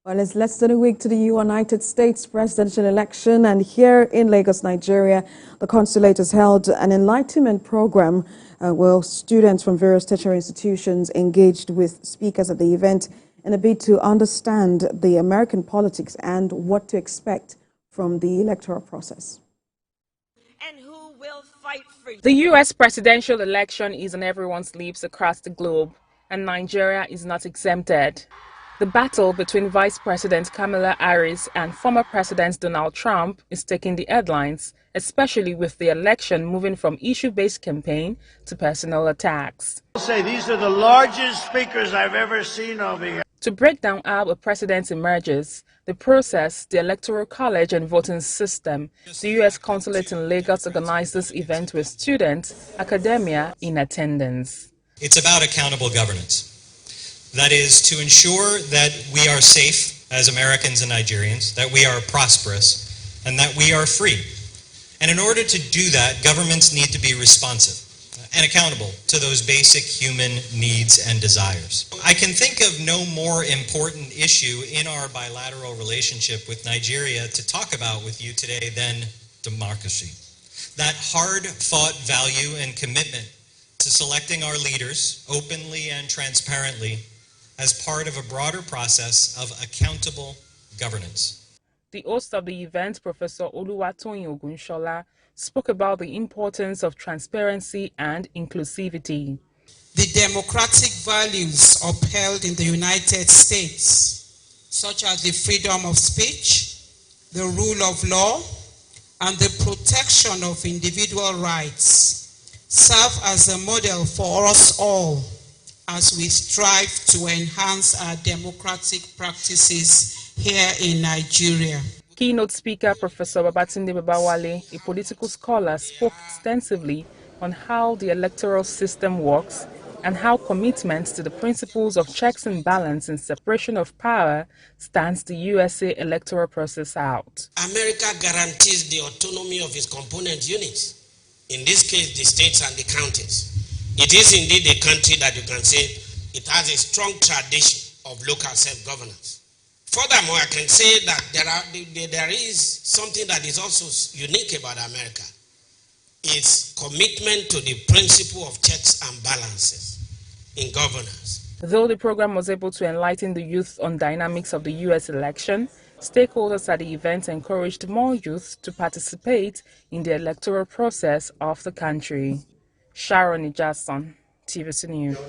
Well, it's less than a week to the United States presidential election, and here in Lagos, Nigeria, the consulate has held an enlightenment program where students from various tertiary institutions engaged with speakers at the event in a bid to understand the American politics and what to expect from the electoral process. And who will fight for you? The U.S. presidential election is on everyone's lips across the globe, and Nigeria is not exempted. The battle between Vice President Kamala Harris and former President Donald Trump is taking the headlines, especially with the election moving from issue-based campaign to personal attacks. I'll say these are the largest speakers I've ever seen over here. To break down how a president emerges, the process, the Electoral College and voting system, the U.S. Consulate in Lagos organized this event with students, academia in attendance. It's about accountable governance. That is to ensure that we are safe as Americans and Nigerians, that we are prosperous, and that we are free. And in order to do that, governments need to be responsive and accountable to those basic human needs and desires. I can think of no more important issue in our bilateral relationship with Nigeria to talk about with you today than democracy. That hard-fought value and commitment to selecting our leaders openly and transparently as part of a broader process of accountable governance. The host of the event, Professor Oluwatoyin Ogunshola, spoke about the importance of transparency and inclusivity. The democratic values upheld in the United States, such as the freedom of speech, the rule of law, and the protection of individual rights, serve as a model for us all as we strive to enhance our democratic practices here in Nigeria. Keynote speaker Professor Babatunde Babawale, a political scholar, spoke extensively on how the electoral system works and how commitment to the principles of checks and balance and separation of power stands the USA electoral process out. America guarantees the autonomy of its component units, in this case the states and the counties. It is indeed a country that you can say it has a strong tradition of local self-governance. Furthermore, I can say that there is something that is also unique about America. Its commitment to the principle of checks and balances in governance. Though the program was able to enlighten the youth on dynamics of the U.S. election, stakeholders at the event encouraged more youth to participate in the electoral process of the country. Sharon Ijason, TVC News.